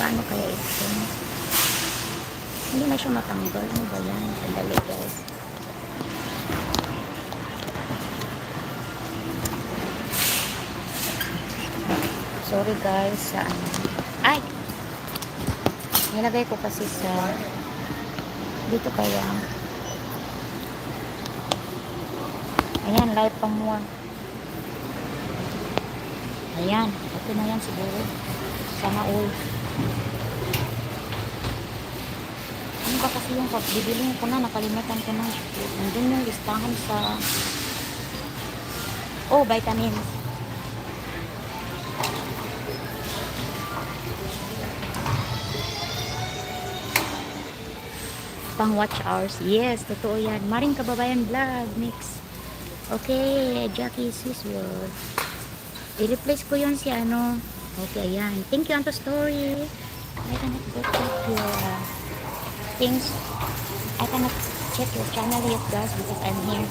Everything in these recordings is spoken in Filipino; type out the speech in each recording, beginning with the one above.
Magkano kaya ito? Hindi na siya matanggal. Ano ba yan? Sandali guys. Sorry guys sa ano. Ay! Nilagay ko kasi sa dito kaya. Ayan, live pang more. Ayan, ito na yan siguro. Sana all. Ano ba kasi yung pagbibili ko na, nakalimutan ko na. Nandun yung listahan sa vitamins. Pang watch hours. Yes, totoo yan. Maring Kababayan Vlog Mix. Okay, Jackie Swiss World. I-replace ko yun si ano. Okay, ayan. Thank you, Anto Story. I cannot go check your things. I cannot check your channel yet, guys, because I'm here.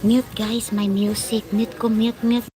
Mute, guys, my music. Mute ko, mute.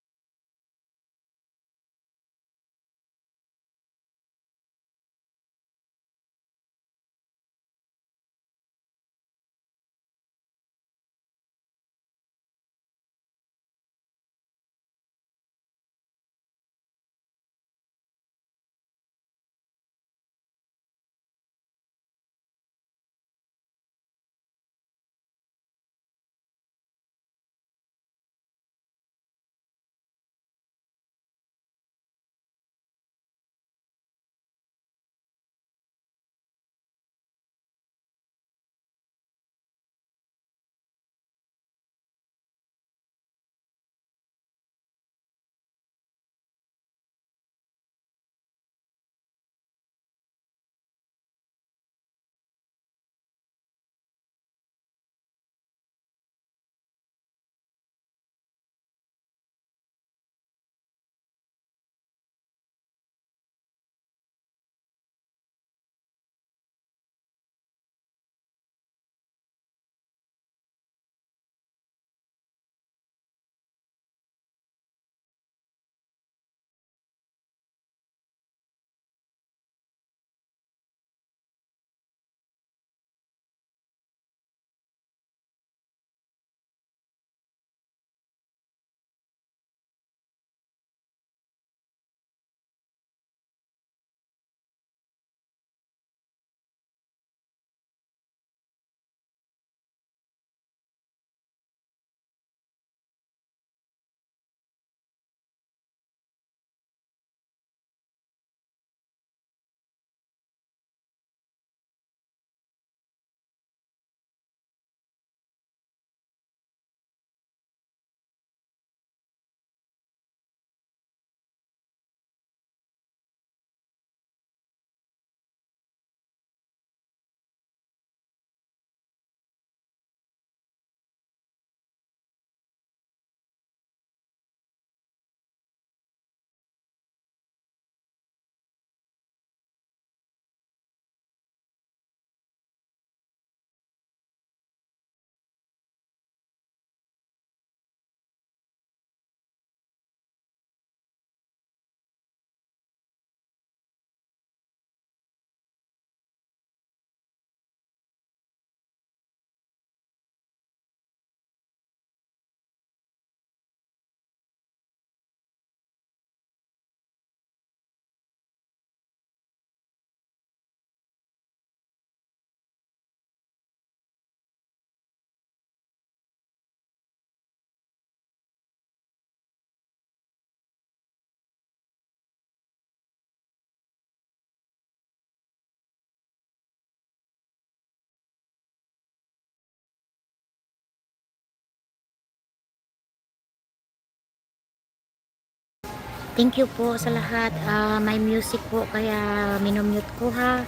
Thank you po sa lahat. May music po kaya minumute ko ha.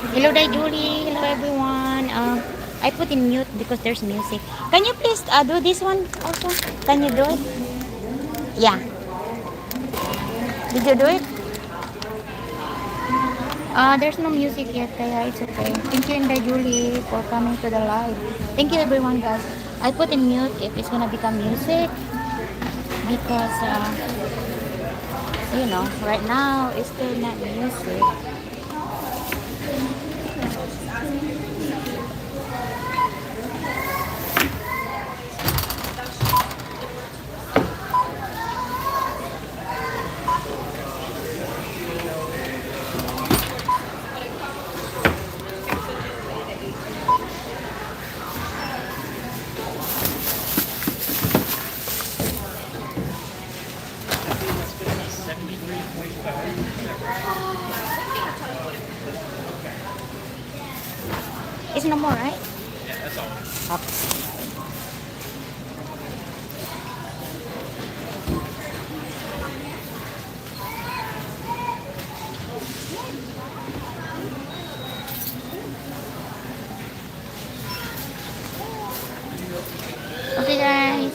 Hello there, Julie. Hello, everyone. I put in mute because there's music. Can you please do this one also? Can you do it? Yeah. Did you do it? There's no music yet, kaya it's okay. Thank you, Inday Julie, for coming to the live. Thank you, everyone, guys. I put in mute if it's gonna become music because, right now it's still not music. It's no more, right? Okay. Okay, guys.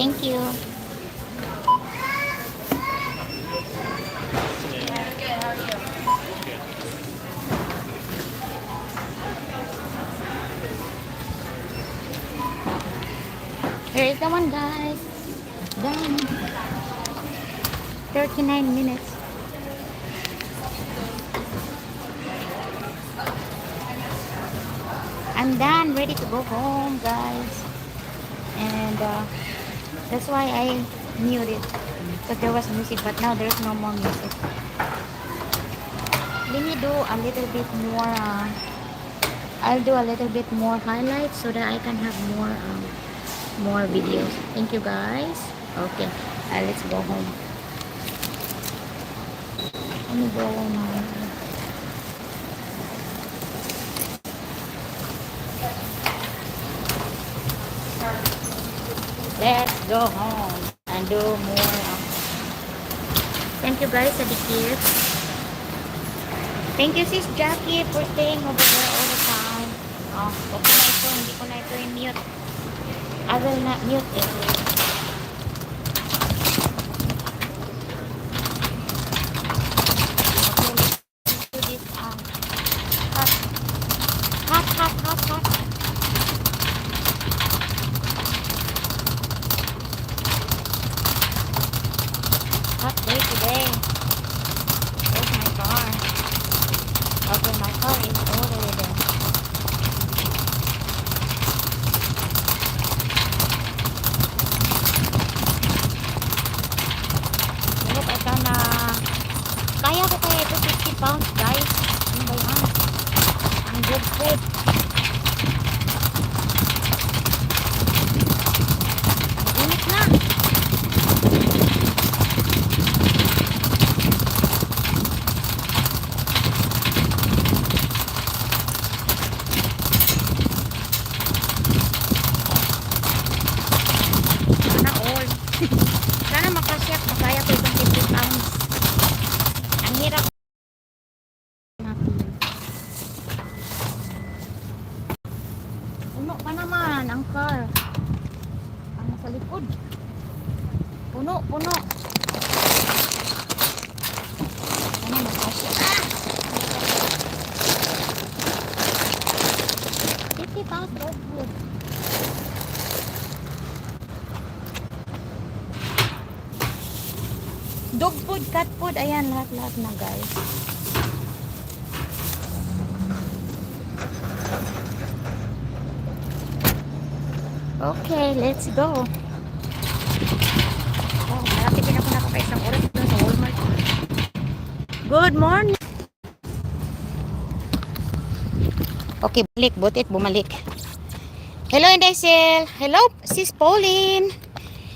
Thank you. Here is the one, guys. Done. 39 minutes. I'm done, ready to go home, guys. And that's why I muted because there was music, but now there's no more music. Let me do a little bit more. I'll do a little bit more highlights so that I can have more videos. Thank you, guys. Okay, let's go home. Let me go now. Let's go home and do more. Thank you, guys, for the gift. Thank you, Sis Jackie, for staying over there all the time. Okay na ito. Hindi ko na ito i-mute. I will not mute it. Okay, let's do this. Hot. Hot, hot, hot, hot. Hot day today. There's my car. Okay, my car is all the way there. Look, I can, kaya ko kaya ito 50 pounds, guys. Ano ba yan? Ang good food. Init na. Sana all. Sana makasyak, makaya ko itong 50 pounds. Ang hirap natin. Puno pa naman ang car. Ang nasa likod. Puno, puno. Sana makasyak. 50 pounds dog food. Dog food, cat food, ayan, lahat-lahat na, guys. Okay, let's go. Oh, malapit din ako nakakaisang oras dun sa Walmart. Good morning. Okay, balik, butit, bumalik. Hello, Indesel. Hello, Sis Pauline.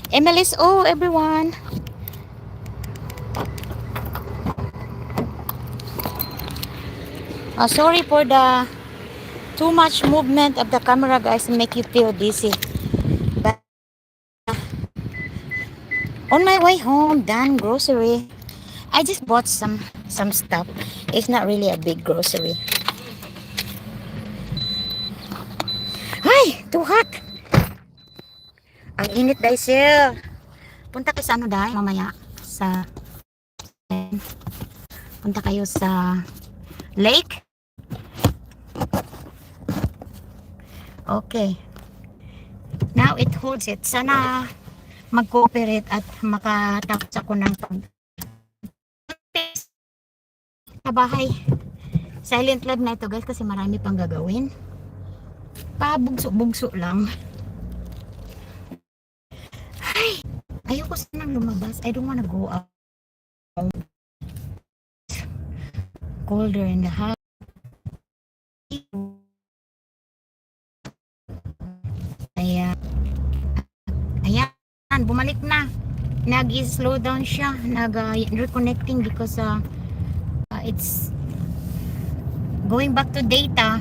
MLSO, everyone. Sorry for the too much movement of the camera, guys, to make you feel dizzy. But on my way home, done grocery. I just bought some stuff. It's not really a big grocery. Ay, too hot. Ang init dahil sir. Punta kayo sa ano dahil mamaya sa punta kayo sa lake. Okay. Now it holds it. Sana mag-cooperate at makatapos ako ng sa bahay. Silent live na ito guys kasi marami pang gagawin. Pabugso-bugso lang. Ay, ayoko sanang lumabas. I don't wanna go out. Colder in the house. Ayan, bumalik na. Nag-slow down siya. Nag-reconnecting because it's going back to data.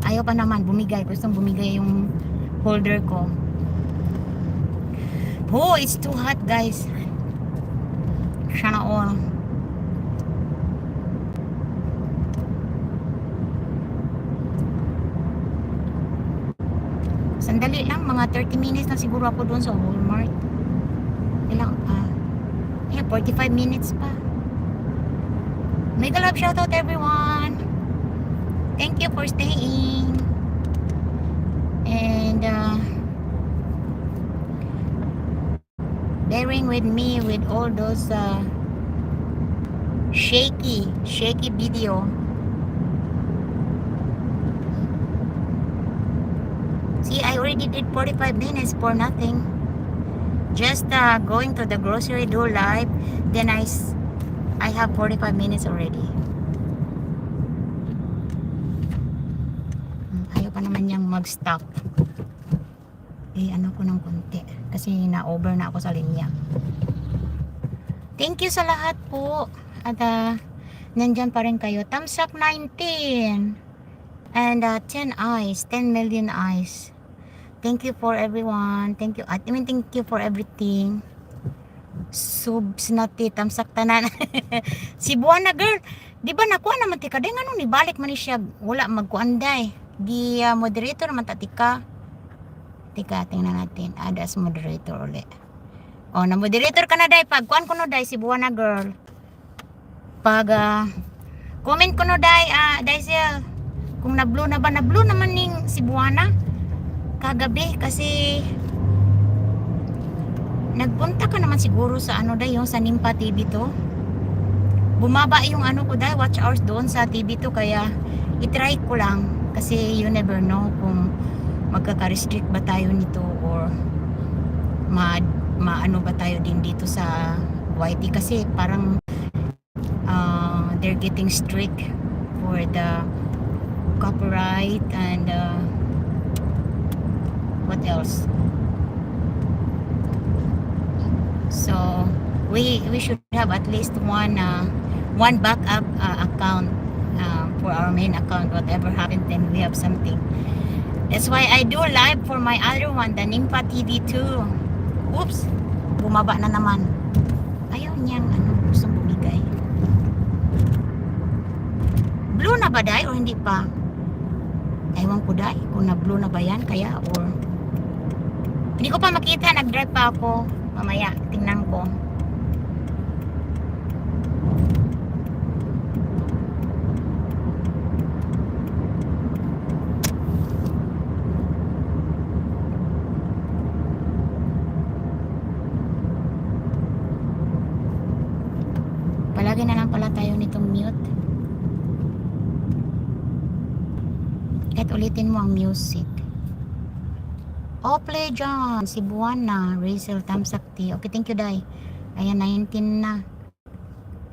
Ayaw pa naman, bumigay. Gustong bumigay yung holder ko. Oh, it's too hot guys. Sana all. Sandali lang, mga 30 minutes na siguro ako doon sa Walmart. Ilang pa? 45 minutes pa. Mega love shoutout everyone. Thank you for staying. And bearing with me with all those shaky video. See, I already did 45 minutes for nothing. Just going to the grocery, do live, then I have 45 minutes already. Ayaw pa naman niyang mag-stop. Ano ko ng konti kasi na-over na ako sa linya. Thank you sa lahat po. At nandyan pa rin kayo. Thumbs up 19. And 10 eyes, 10 million eyes. Thank you for everyone. Thank you. Thank you for everything. Subs na ti, tamsak tanan. Si Buwana girl, di ba nakuha naman ti kadeng ano ni balik man ni siya. Wala magkuanday. Di moderator man tatika. Tika, tingnan natin. Ada as moderator uli. Oh, na moderator ka na day. Pag kuan ko no day si Buwana girl. Pag comment ko no day, day siya. Kung na-blue na ba, na-blue naman ning si Buwana kagabi kasi nagpunta ka naman siguro sa ano day yung sa Nimpa TV to. Bumaba yung ano ko day, watch hours doon sa TV to kaya itry ko lang kasi you never know kung magkaka-restrict ba tayo nito or maano ba tayo din dito sa YT kasi parang they're getting strict for the copyright and what else. So we should have at least one backup account for our main account. Whatever happens, then we have something. That's why I do live for my other one, the Nimpa TV too. Oops, bumaba na naman. Ayaw niyang gustong bumigay. Blue na ba day or hindi pa? Ewan ko day kung na blue na ba yan kaya or hindi ko pa makita, nag-drive pa ako. Mamaya, tingnan ko. Palagi na lang pala tayo nitong mute. Kahit ulitin mo ang music. Oh, play dyan. Si Buwana, Rachel, Tamsakti. Okay, thank you, Day. Ayan, 19 na.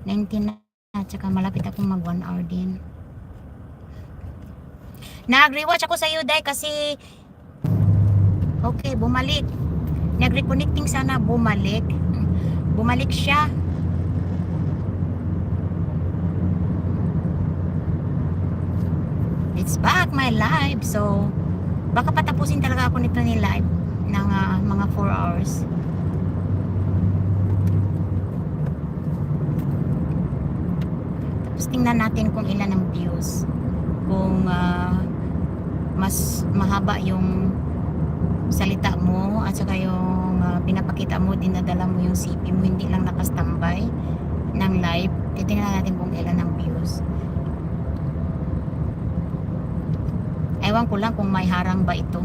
19 na. Tsaka malapit akong mag 1 hour din. Nag-rewatch ako sa iyo, Day, kasi okay, bumalik. Nag-reconnecting sana, bumalik. Bumalik siya. It's back, my live. So, baka patapusin talaga ako nito ni live ng mga 4 hours. tingnan natin kung ilan ang views. Kung mas mahaba yung salita mo at saka yung pinapakita mo, dinadala mo yung CP mo, hindi lang nakastambay ng live. Titingnan natin kung ilan ang views. Ewan ko lang kung may harang ba ito.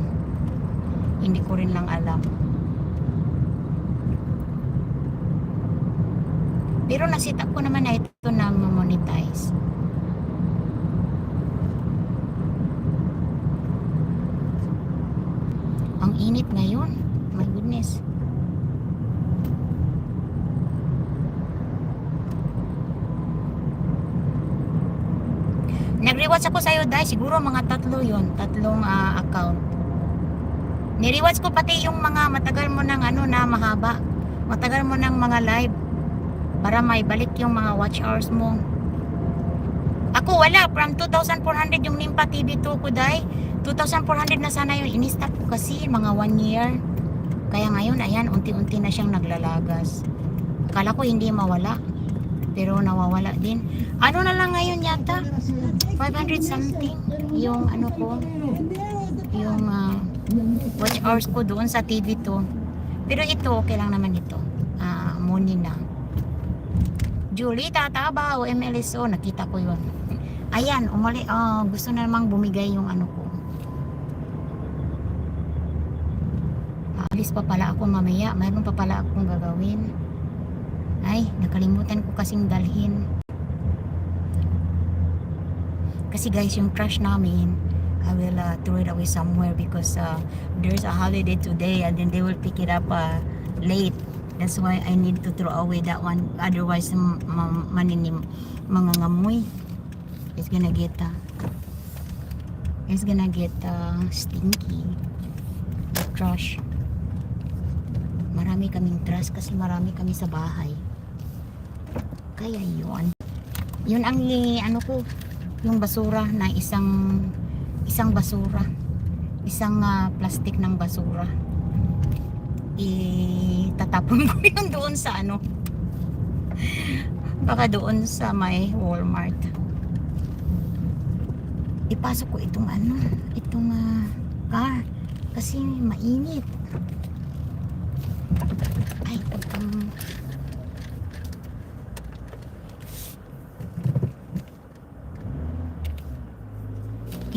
Hindi ko rin lang alam. Pero nasit up ko naman na ito na monetize. Ang init ngayon. My goodness. Nag-rewards ako sa'yo, dahil siguro mga 3 yon, 3 account. Ni-rewards ko pati yung mga matagal mo ng na mahaba. Matagal mo ng mga live. Para may balik yung mga watch hours mo. Ako wala, from 2,400 yung Nimpa TV2 ko, dahil 2,400 na sana yun. In-stop ko kasi mga 1 year. Kaya ngayon, ayan, unti-unti na siyang naglalagas. Akala ko hindi mawala. Pero nawawala din. Ano na lang ngayon yata? 500 something. Yung ko. Yung watch hours ko doon sa TV2. Pero ito, okay lang naman ito. Muni na. Julie Tataba o MLSO, nakita ko yun. Ayan, umali. Gusto na namang bumigay yung ko. Alis pa pala ako mamaya. Mayroon pa pala akong gagawin. Ay, nakalimutan ko kasing dalhin. Kasi guys, yung trash namin, I will throw it away somewhere because there's a holiday today and then they will pick it up late. That's why I need to throw away that one. Otherwise, mangangamoy. It's gonna get stinky. The trash. Marami kaming trash kasi marami kami sa bahay. Kaya yun ang ko, yung basura na isang basura, isang plastic ng basura, tatapon ko yun doon sa baka doon sa may Walmart. Ipasok ko itong car kasi mainit. Ay,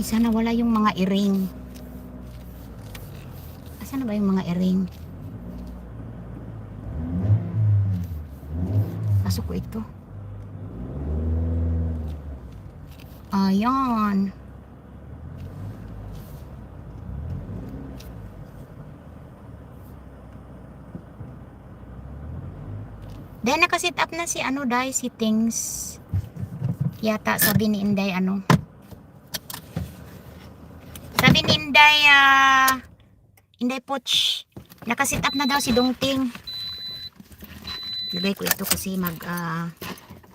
sana wala yung mga earring. Asan na ba yung mga earring? Pasok ko ito. Ayan. Then nakasit up na si dahil si Things. Yata sabi ni Inday Sabi ni Inday Inday Poch, nakasit up na daw si Dongting. Lagay ko ito kasi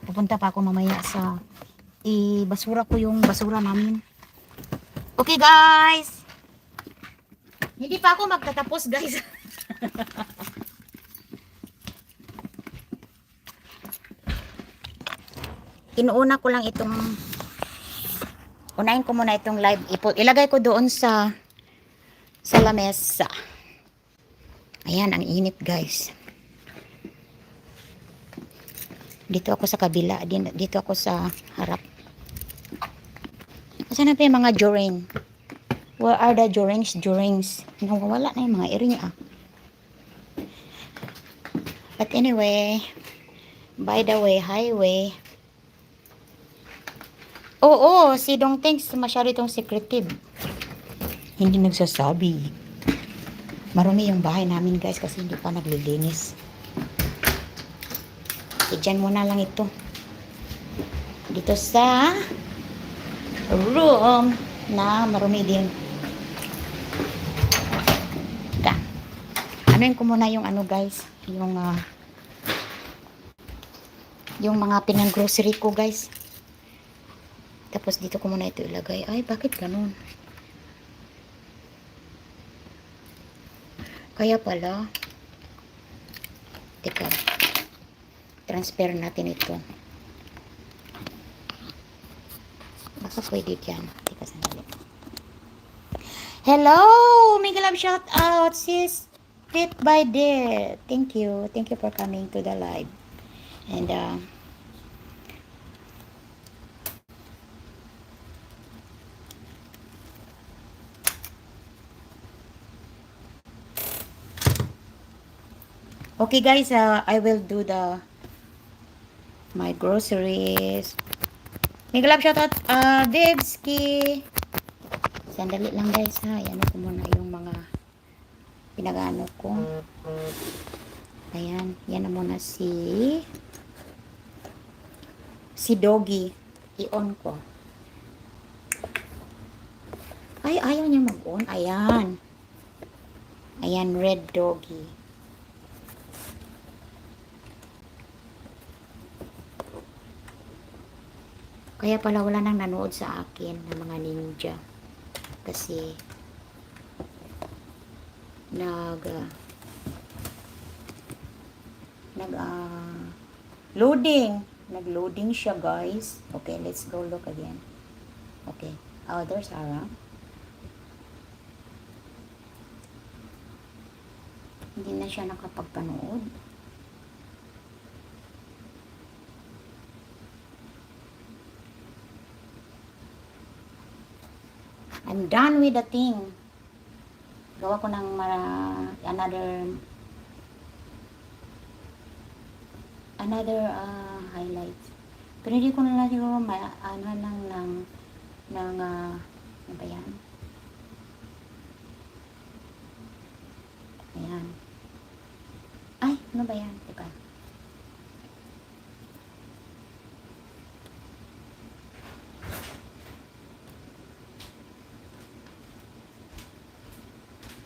pupunta pa ako mamaya sa basura ko yung basura namin. Okay guys. Hindi pa ako magtatapos guys. Inuuna ko lang unahin ko muna itong live. Ilagay ko doon sa lamesa. Ayan, ang init guys. Dito ako sa kabila. Dito ako sa harap. Saan na pa yung mga joring? Where are the jorings? Nawawala na yung mga earring But anyway, by the way, highway. Oo, si Dongting masyado itong secretive. Hindi nagsasabi. Marumi yung bahay namin guys kasi hindi pa naglilinis. Diyan muna lang ito. Dito sa room na marumi din. Anuin ko muna yung guys, yung mga pinang-grocery ko guys. Tapos dito ko muna ito ilagay. Ay, bakit ganun? Kaya pala. Teka. Transfer natin ito. Baka pwede dyan. Teka, sandali. Hello! Mega love shout out, sis. Fit by Dear. Thank you. Thank you for coming to the live. And, okay guys, I will do my groceries. Mega love shout out, Devski. Sandali lang guys ha. Yan ko muna yung mga pinag-ano ko. Ayan. Yan na muna si Doggy. I-on ko. Ay, ayaw niya mag-on. Ayan. Ayan, red Doggy. Kaya pala wala nang nanood sa akin ng mga ninja. Kasi loading. Nag-loading siya, guys. Okay, let's go look again. Okay. Oh, there's Sarah. Hindi na siya nakapagpanood. I'm done with the thing. Gawa ko ng another highlight. Pero hindi ko na lang siguro ano ano ba yan? Ayan. Ay, ano ba yan? Teka.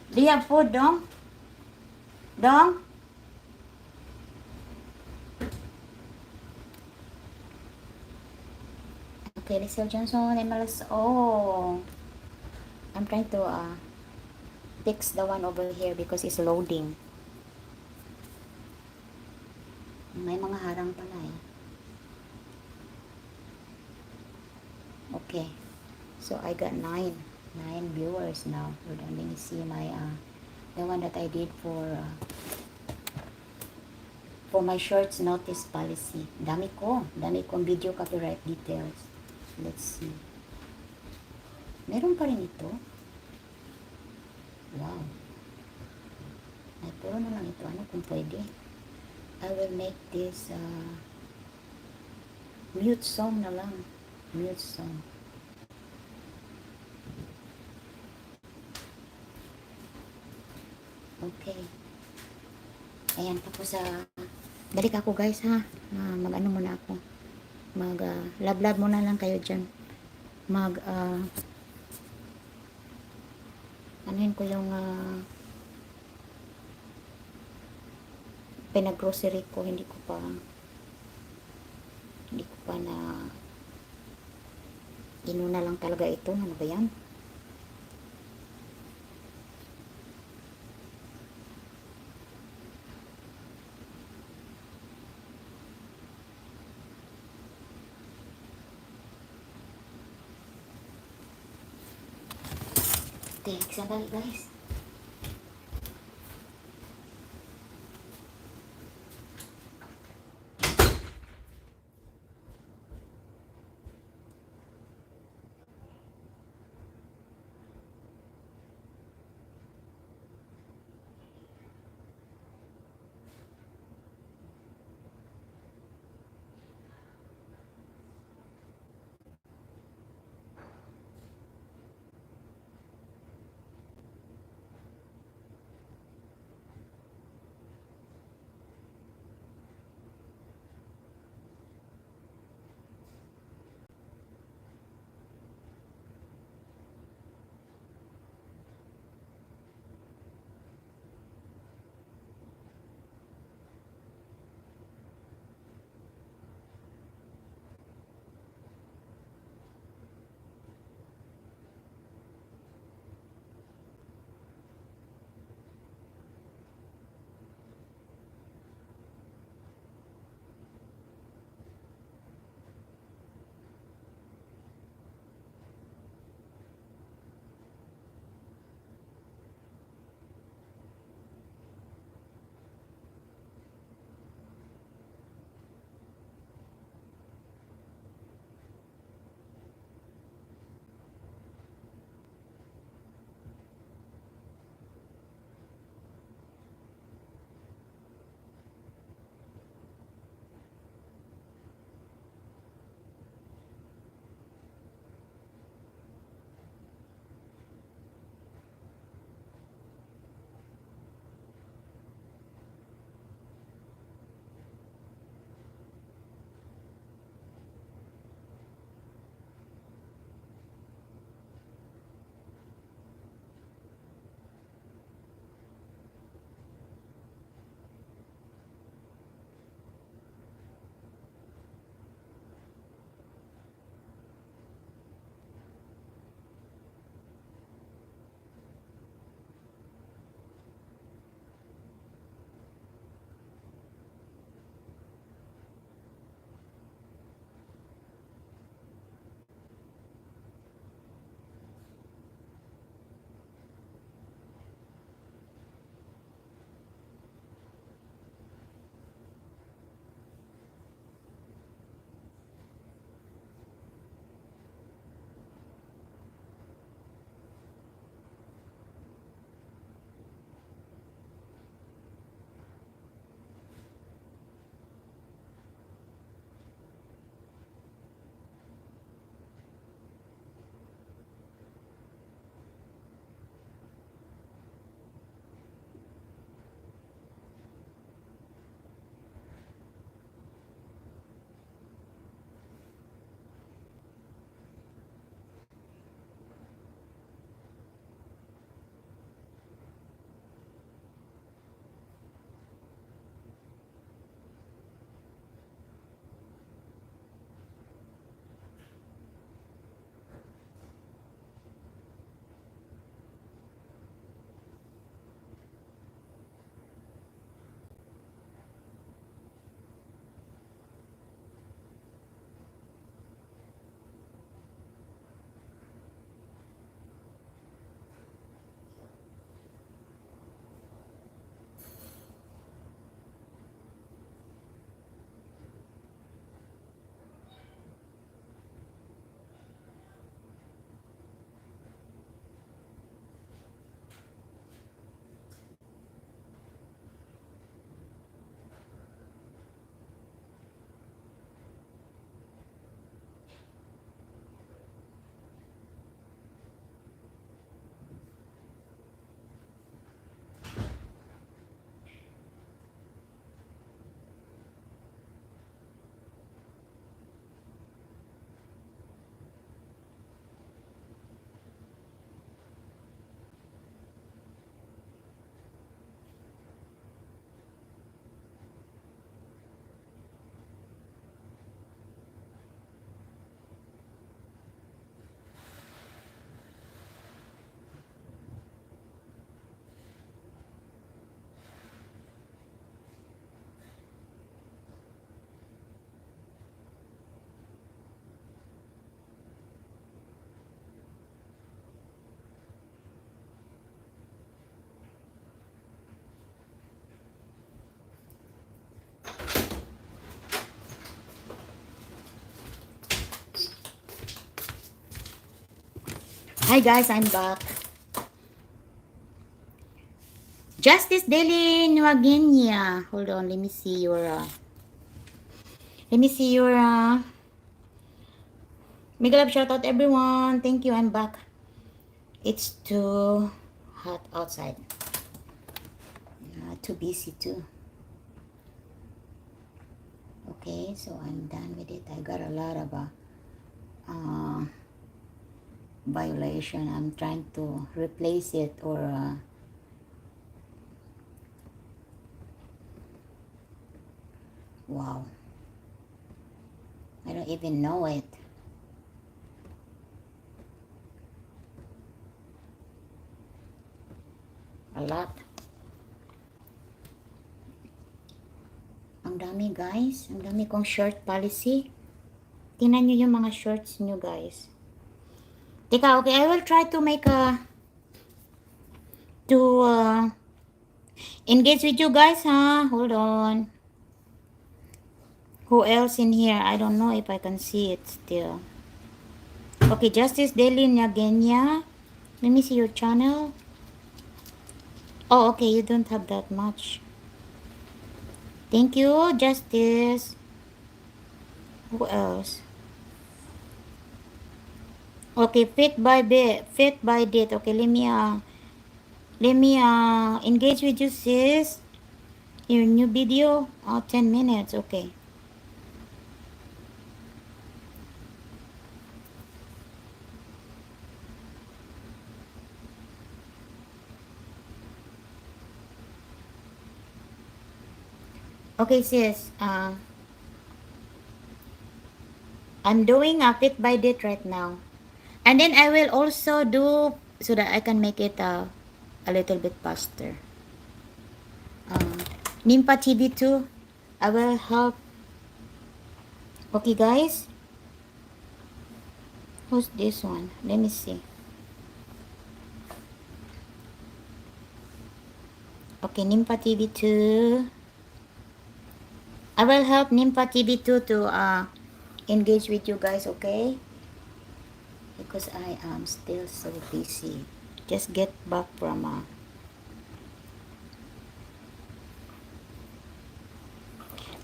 Do you have food, Dong? Dong? Okay, Lizelle Johnson, MLS. Oh. I'm trying to fix the one over here because it's loading. May mga harang pala eh. Okay. So I got 9 viewers now. Hold on, let me see my the one that I did for my shorts notice policy. Dami kong video copyright details. Let's see. Meron pa rin ito. Wow. Ay, puro na lang ito. Ano kung pwede? I will make this mute song na lang. Mute song. Okay. Ayan, tapos balik ako guys ha. Mag-ano muna ako. Lab-lab muna lang kayo dyan. Anuhin ko yung pinag-grocery ko. Hindi ko pa na inuna lang talaga ito. Ano ba yan? Sandali guys. Hi guys, I'm back. Justice Deli Nuagenia. Hold on, let me see your Mega love shout out everyone. Thank you, I'm back. It's too hot outside. Too busy too. Okay, so I'm done with it. I got a lot of violation. I'm trying to replace it or wow. I don't even know it. A lot. Ang dami guys. Ang dami kong short policy. Tingnan nyo yung mga shorts nyo guys. Teka, okay. I will try to make engage with you guys, huh? Hold on. Who else in here? I don't know if I can see it still. Okay, Justice Deli Nyagenya. Let me see your channel. Oh, okay. You don't have that much. Thank you, Justice. Who else? Okay, fit by date. Okay, let me engage with you, sis. Your new video. 10 minutes. Okay. Okay, sis. I'm doing a fit by date right now. And then I will also do so that I can make it a little bit faster. Nimpa TV too. I will help. Okay, guys. Who's this one? Let me see. Okay, Nimpa TV 2. I will help Nimpa TV 2 to engage with you guys, okay? Because I am still so busy. Just get back from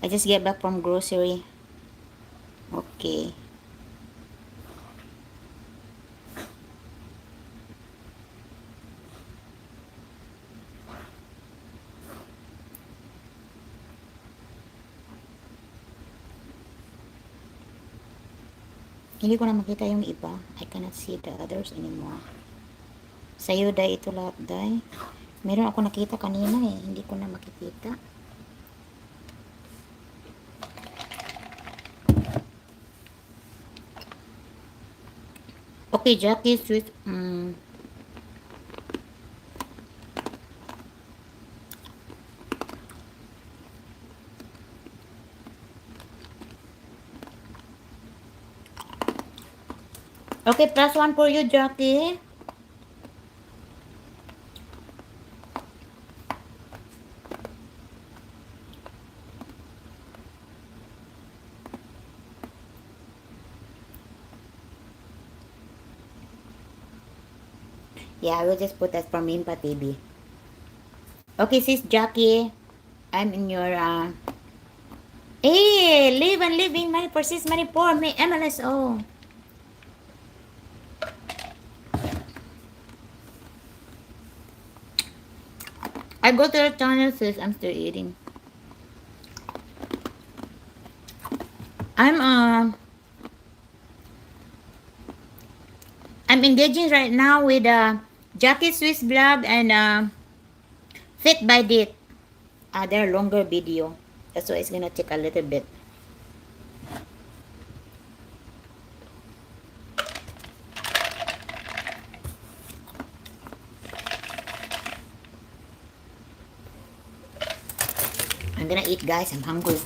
I just get back from grocery. Okay. Hindi ko na makita yung iba. I cannot see the others anymore. Sa'yo, day, ito lahat, day. Meron ako nakita kanina eh. Hindi ko na makikita. Okay, Jackie, sweet. Okay, +1 for you, Jackie. Yeah, I will just put that from Impa TV. Okay, sis Jackie. I'm in your Hey, live and living money for sis money for me MLSO. I go to the channel, sis. I'm still eating. I'm engaging right now with Jackie Swiss vlog and Fit by Dit. They're longer video. That's why it's gonna take a little bit. I'm gonna eat, guys. I'm hungry.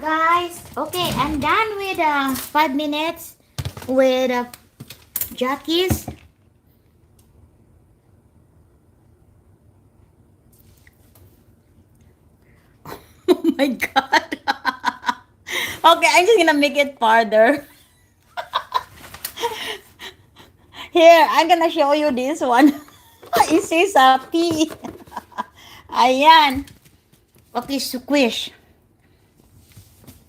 Guys, okay, I'm done with 5 minutes with Jackie's. Oh my god. Okay, I'm just gonna make it farther. Here, I'm gonna show you this one. It says P. Ayan. Okay, squish.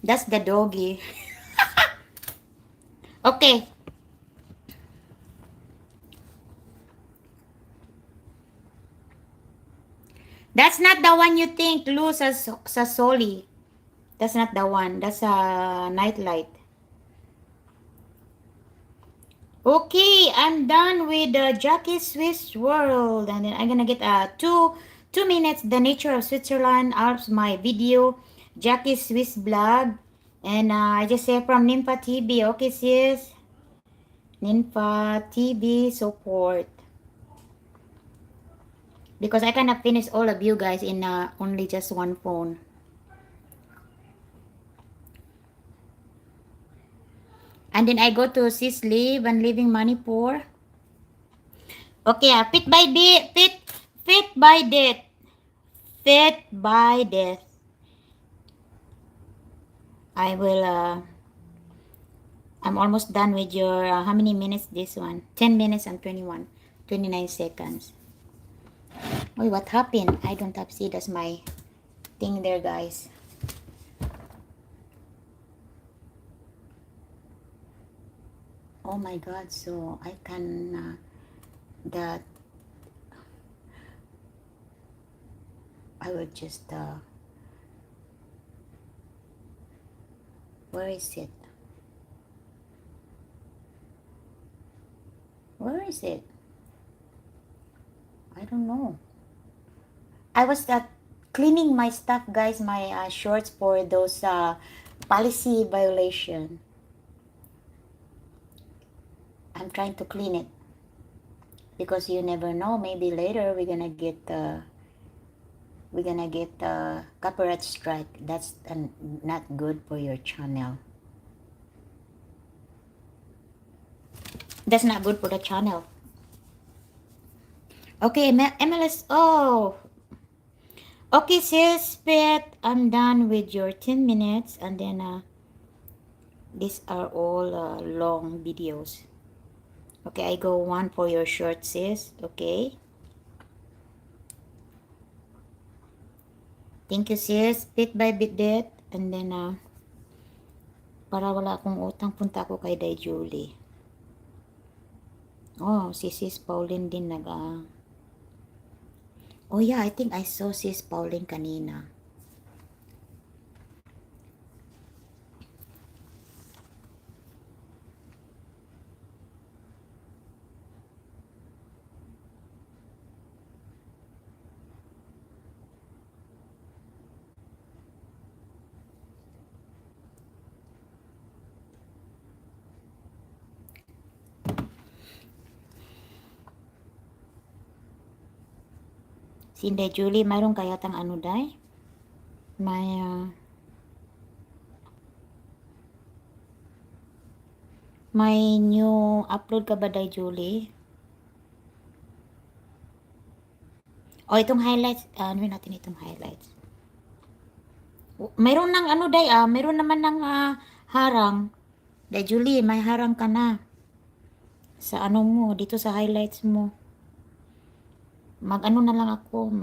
That's the doggy. Okay. That's not the one you think, Lou, sa Soli. That's not the one. That's a nightlight. Okay, I'm done with the Jackie Swiss World. And then I'm gonna get 2 minutes, The Nature of Switzerland, Alps, my video, Jackie Swiss blog. And I just say from Nympha TV. Okay, sis. Nympha TV support. Because I cannot finish all of you guys in only just one phone. And then I go to Sis Live and Living Manipur. Okay, fit by death. Fit by death. Fit by death. I will, I'm almost done with your, how many minutes this one? 10 minutes and 29 seconds. Wait, what happened? I don't have see that's my thing there, guys. Oh my god, so I can, that, I will just, where is it? Where is it? I don't know. I was cleaning my stuff, guys, my shorts for those policy violation. I'm trying to clean it because you never know. Maybe later we're gonna get copyright strike. That's not good for your channel. That's not good for the channel. Okay, MLS. Oh, okay, sis, Pet. I'm done with your 10 minutes, and then these are all long videos. Okay, I go one for your short, sis. Okay. Thank you, sis. Bit by bit debt. And then, para wala akong utang, punta ako kay Day Julie. Oh, si Sis Pauline din oh yeah, I think I saw Sis Pauline kanina. Si Day Julie, mayroon kaya tang ano, Day? May new upload ka ba, Day Julie? Oh, itong highlights. Ano natin itong highlights? Mayroon ng ano, Day, mayroon naman ng harang. Day Julie, may harang ka na. Sa ano mo, dito sa highlights mo. Mag-ano na lang ako,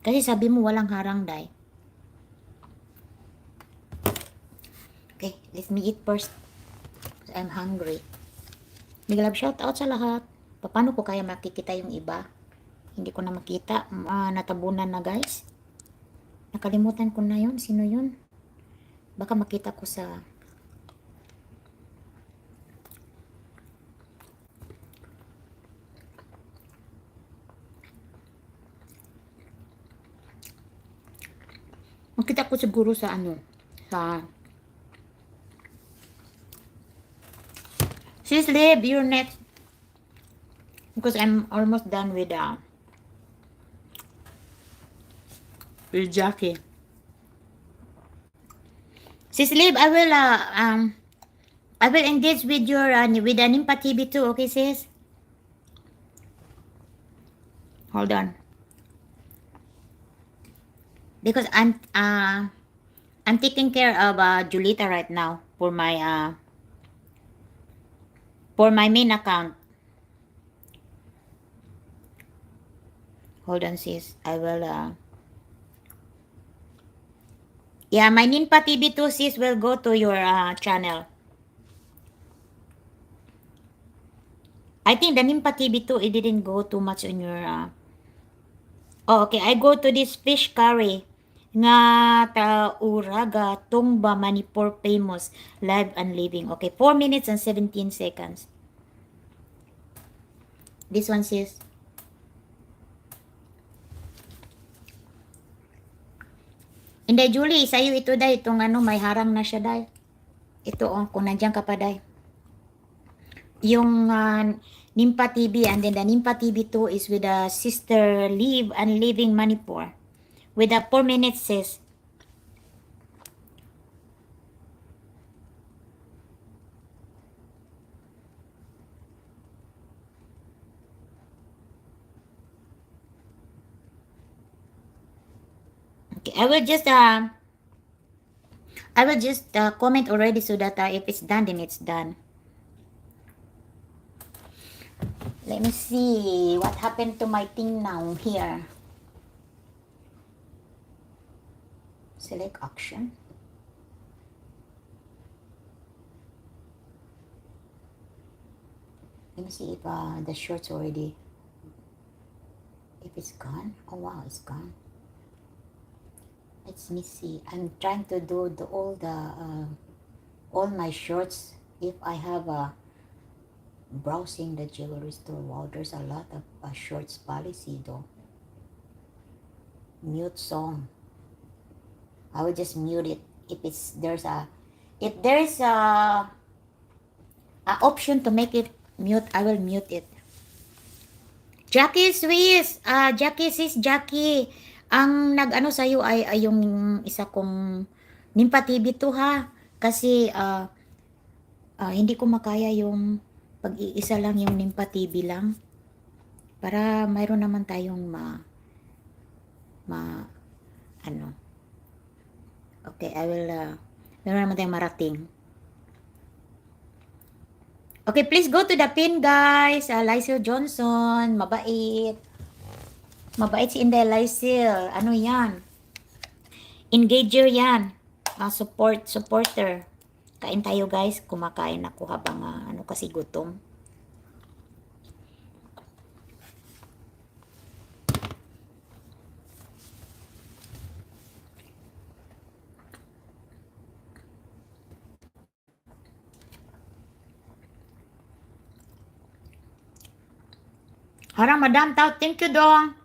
kasi sabi mo walang harang, Day. Okay, let me eat first. I'm hungry. Big love shout out sa lahat. Paano ko kaya makikita yung iba? Hindi ko na makita. Natabunan na, guys. Nakalimutan ko na yun. Sino yun? Baka makita ko sa... Makita ko siguro sa ano, sa... Sis Lib, you're next. Because I'm almost done with with Jackie. Sis Liv, I will engage with your with the Nimpa TV too, okay sis? Hold on. Because I'm taking care of Julita right now for my main account. Hold on sis. I will yeah, my Ninpa TV 2 sis will go to your channel. I think the Nimpa TV 2 it didn't go too much on your oh, okay, I go to this fish curry nga Uraga Tungba Manipur famous live and living. Okay, 4 minutes and 17 seconds. This one sis. Hindi, Julie, sa'yo ito day. Itong may harang na siya day. Ito kung nandiyan ka pa day. Yung Nimpa TV and then the Nimpa TV 2 is with the sister Live and Living Manipur. With the 4 minutes sis. Okay, I will just comment already so that if it's done, then it's done. Let me see what happened to my thing now here. Select action. Let me see if the shorts already, if it's gone. Oh wow, it's gone. Let me see. I'm trying to do all my shorts. If I have browsing the jewelry store. Wow, there's a lot of shorts policy though. Mute song. I will just mute it if there's a option to make it mute. I will mute it. Jackie Swiss, Jackie sis Jackie, ang nag-ano sa'yo ay yung isa kong Nimpa TV 2 ha. Kasi hindi ko makaya yung pag-iisa lang yung Nimpa TV lang. Para mayroon naman tayong okay, I will meron naman tayong marating. Okay, please go to the pin guys. Lysil Johnson, mabait. Mabait si Inday Lysil. Ano yan? Engager yan. Supporter. Kain tayo guys. Kumakain ako habang kasi gutom. Harang Madam Tao, thank you dong.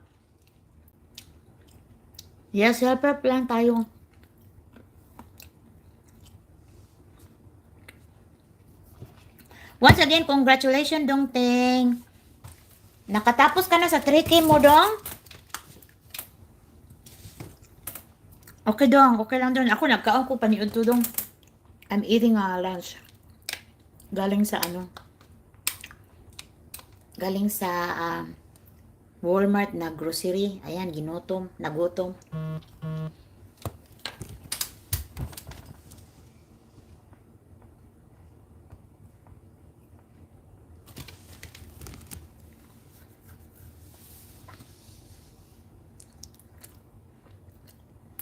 Yes, helper lang tayo. Once again, congratulations dong, Ting. Nakatapos ka na sa 3K mo, dong? Okay, dong. Okay lang, dong. Ako, nagkaon ko paniud to, dong. I'm eating lunch. Galing sa Galing sa Walmart na grocery. Ayan, ginutom. Nagutom.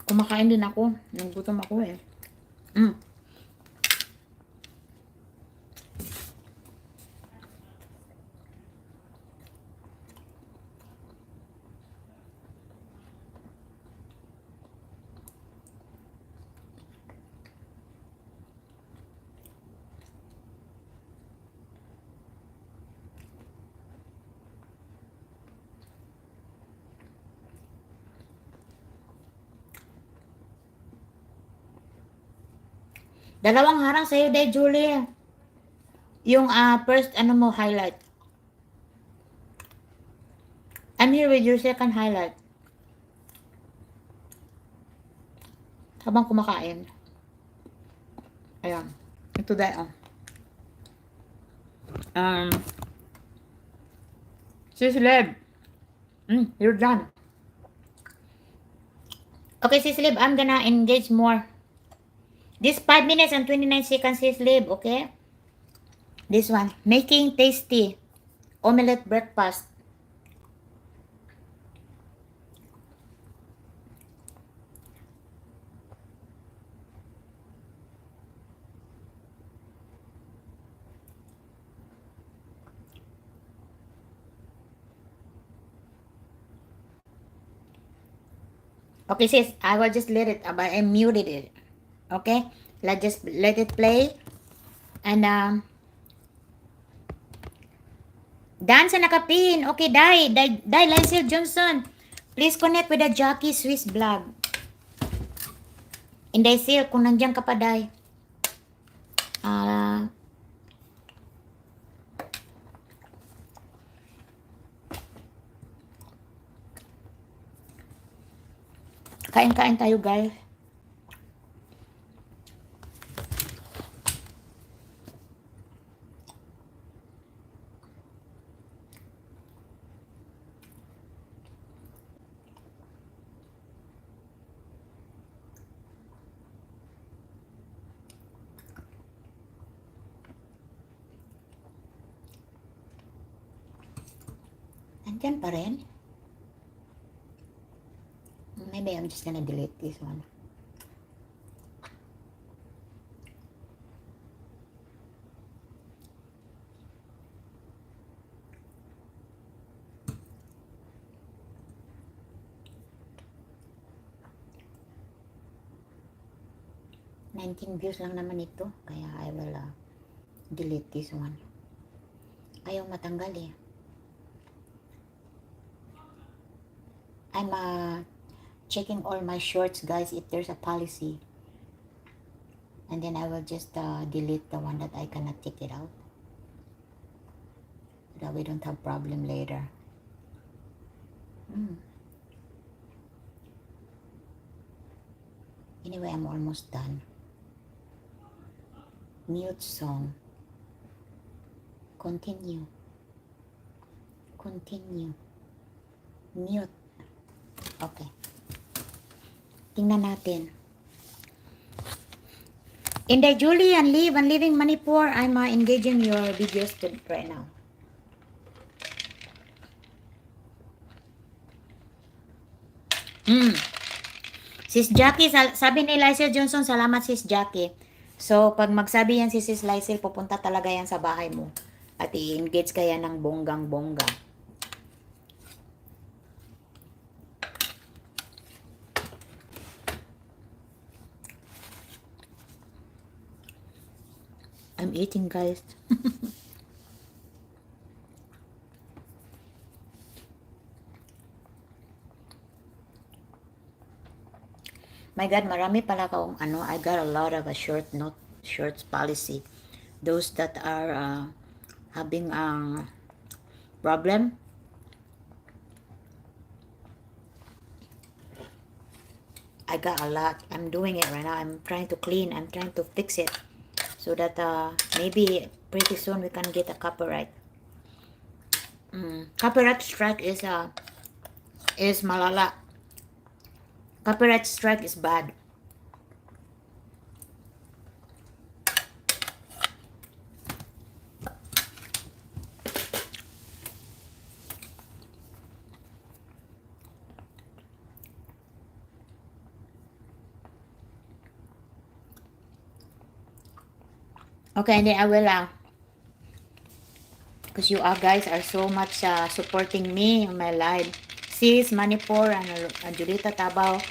Kumakain din ako. Nagutom ako eh. Dalawang harang sa'yo, de Julie. Yung first, mo, highlight. I'm here with your second highlight. habang kumakain. Ayan. Ito dahil, Sis Leb. You're done. Okay, Sis Leb, I'm gonna engage more. This 5 minutes and 29 seconds, Sis Leb, okay? This one. Making tasty omelette breakfast. Okay, sis, I will just let it, I muted it. Okay? Just let it play. And, Dan sa nakapin. Okay, Dai, Lysel Johnson. Please connect with the Jackie Swiss blog. Inday Sil, kung nandiyan ka pa, Dai. Kain-kain tayo, guys. Nandiyan pa rin. Maybe I'm just gonna delete this one. Views lang naman ito. Kaya I will delete this one. Ayaw matanggal eh. I'm checking all my shorts, guys, if there's a policy. And then I will just delete the one that I cannot take it out. So that we don't have problem later. Anyway, I'm almost done. Mute song. Continue. Mute. Okay. Tingnan natin. Inday Julie and Liv and Living Manipur, I'm engaging your videos right now. Sis Jackie, sabi ni Lysel Johnson, salamat Sis Jackie. So, pag magsabi yan si Sis Lysel, pupunta talaga yan sa bahay mo. At i-engage kaya ng bonggang-bongga. I'm eating, guys. My God, marami pala akong I got a lot of shorts policy. Those that are having problem. I got a lot. I'm doing it right now. I'm trying to clean. I'm trying to fix it. So that maybe pretty soon we can get a copyright. Copyright strike is malala. Copyright strike is bad. Okay, and then I will because you guys are so much supporting me on my live. Sis Manipur and Julita Tabaw,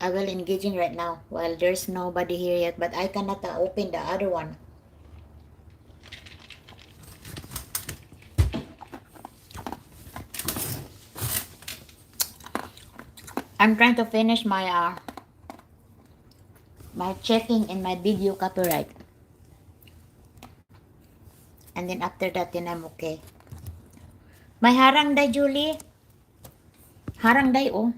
I will engaging right now while there's nobody here yet, but I cannot open the other one. I'm trying to finish my my checking in my video copyright, and then after that then I'm okay. May harang day, Julie. Harang day, oh.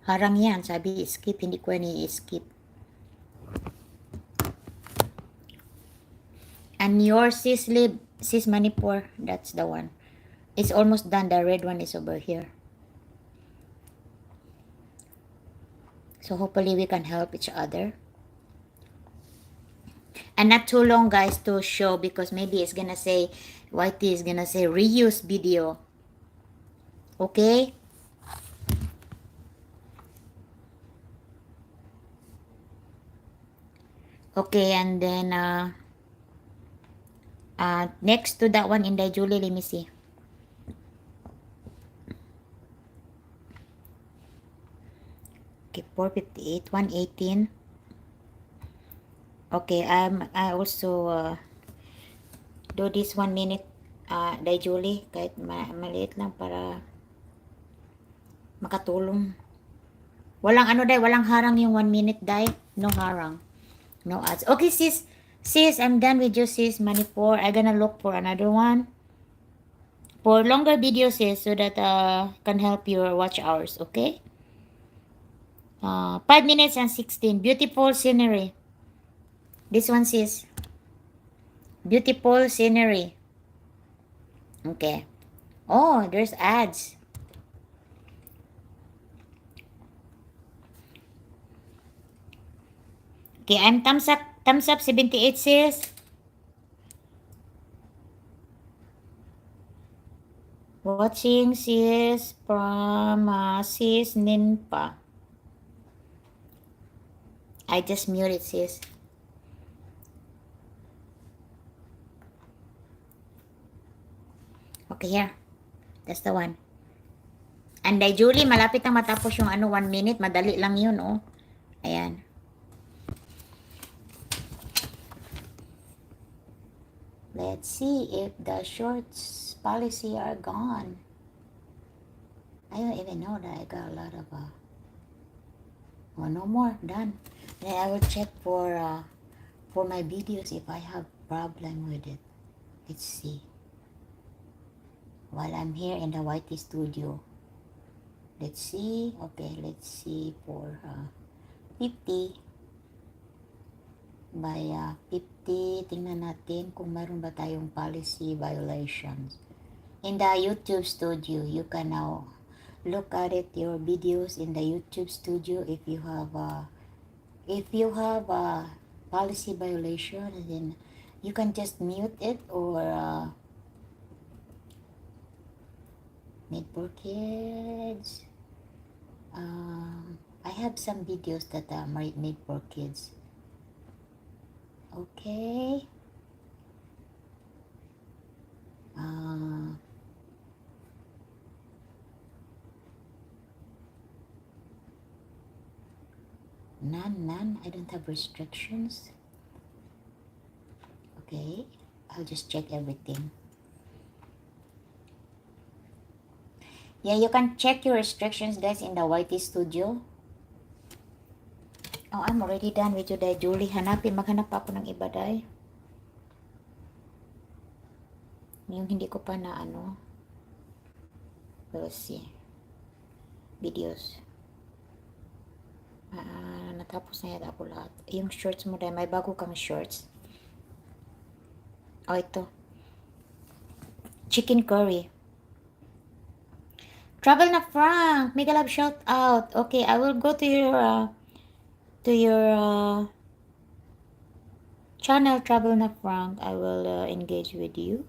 Harang yan. Sabi, skip. Hindi ko yan i-skip. And your sis lib, sis Manipur, that's the one. It's almost done. The red one is over here. So hopefully we can help each other. And not too long, guys, to show, because maybe it's gonna say, YT is gonna say reuse video. Okay? Okay, and then next to that one, Inday Julie, let me see. Okay, 458, 118. Okay, I also do this 1 minute, Day Julie, kahit maliit lang para makatulong. Walang ano, Day, walang harang yung 1 minute, Day. No harang. No ads. Okay, sis. Sis, I'm done with you, sis. Manipur. I'm gonna look for another one. For longer videos, sis, so that can help your watch hours, okay? 5 minutes and 16. Beautiful scenery. This one, sis. Beautiful scenery. Okay. Oh, there's ads. Okay, I'm thumbs up 78, sis. Watching, sis, from sis Ninpa. I just muted, sis. Okay, here. That's the one. And Julie, malapit na matapos yung 1 minute. Madali lang yun, oh. Ayan. Let's see if the shorts policy are gone. I don't even know that I got a lot of oh, no more. Done. Then I will check for my videos if I have problem with it. Let's see. While I'm here in the YT studio. Let's see. Okay, let's see for 50. By 50, tingnan natin kung mayroon ba tayong policy violations. In the YouTube studio, you can now look at it, your videos in the YouTube studio. If you have a policy violation, then you can just mute it, or Made for Kids. I have some videos that are made for kids. Okay. None. I don't have restrictions. Okay. I'll just check everything. Yeah, you can check your restrictions, guys, in the YT studio. Oh, I'm already done with you, Day Julie. Maghanap pa ako ng iba, Day. Yung hindi ko pa na we'll see. Videos. Natapos na yata ako lahat. Yung shorts mo, Day. May bago kang shorts. Oh, ito. Chicken curry. Travel na Frank. Mega love shout out. Okay, I will go to your channel, Travel na Frank. I will engage with you.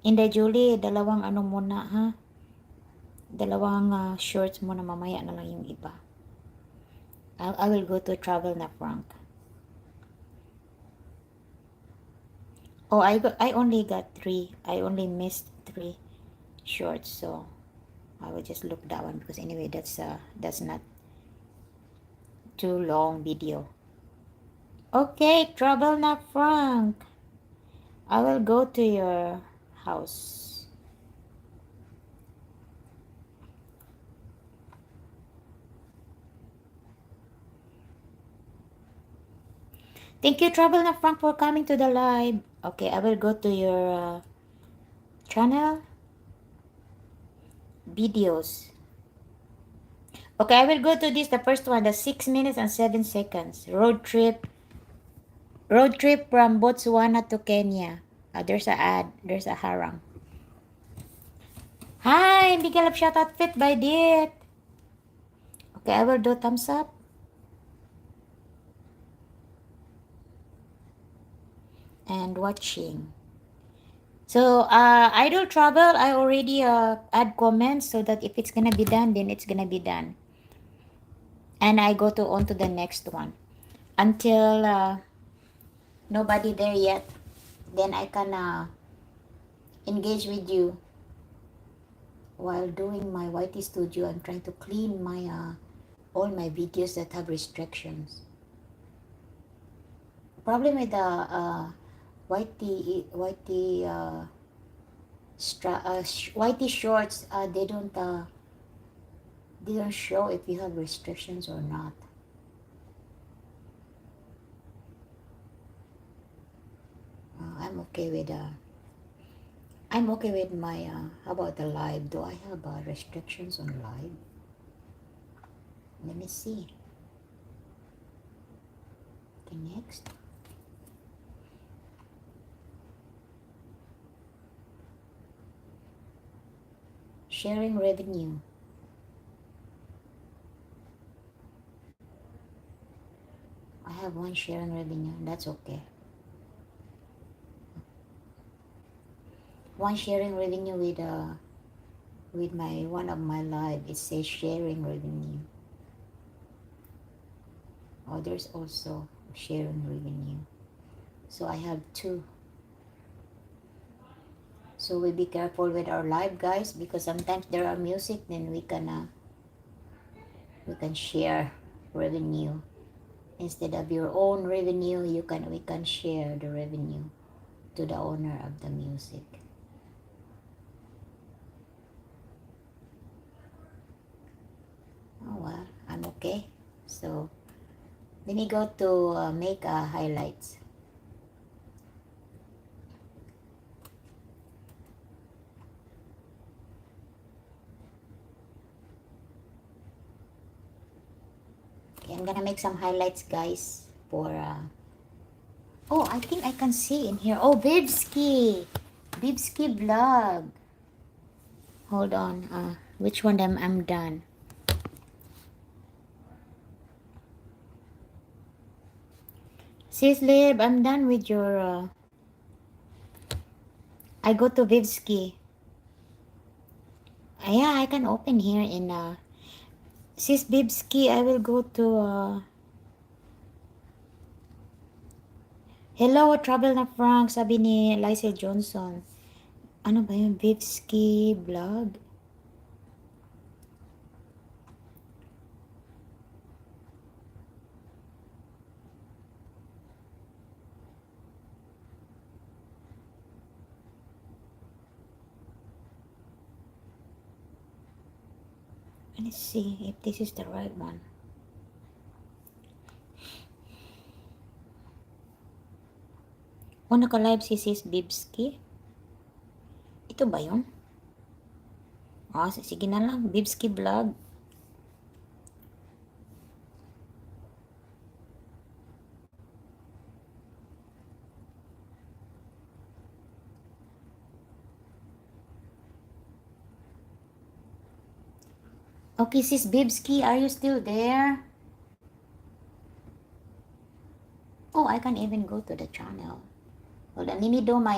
Inday Julie, dalawang muna, ha? Dalawang shorts muna, mamaya na lang yung iba. I will go to Travel na Frank. Oh, I only got 3. I only missed 3 shorts, so I will just look that one, because anyway, that's not too long video. Okay, Travel na Frank. I will go to your house. Thank you, Travel na Frank, for coming to the live. Okay, I will go to your channel. Videos. Okay, I will go to this, the first one, the 6 minutes and 7 seconds. Road trip. Road trip from Botswana to Kenya. There's a ad. There's a harang. Hi, Miguel of Shoutout Fit by Dit. Okay, I will do thumbs up. And watching. So, idle travel, I already add comments so that if it's gonna be done, then it's gonna be done. And I go to on to the next one. Until nobody there yet, then I can engage with you while doing my YT studio. I'm trying to clean my all my videos that have restrictions. Problem with the YT shorts, they don't show if you have restrictions or not. I'm okay with my how about the live? Do I have restrictions on live? Let me see. Okay, next. Sharing revenue. I have one sharing revenue. That's okay. One sharing revenue with my one of my live. It says sharing revenue. Oh, there's also sharing revenue. So I have two. So we be careful with our live, guys, because sometimes there are music, then we can share revenue instead of your own revenue. We can share the revenue to the owner of the music. Oh well, I'm okay. So let me go to make highlights. Okay, I'm gonna make some highlights, guys, for oh, I think I can see in here. Oh, Bibski vlog. Hold on. Which one I'm done? Sis Lib, I'm done with your I go to Vivski. Yeah, I can open here in Sis Bibski, I will go to Hello, Travel na Frank, sabi ni Lysel Johnson. Ano ba yun? Vivski vlog? Let's see if this is the right one. O, naka-live si Sis Bibski. Ito ba yun? Sige na lang. Bibski vlog. Okay, Sis Bibski, are you still there? Oh, I can even go to the channel. Hold on, let me do my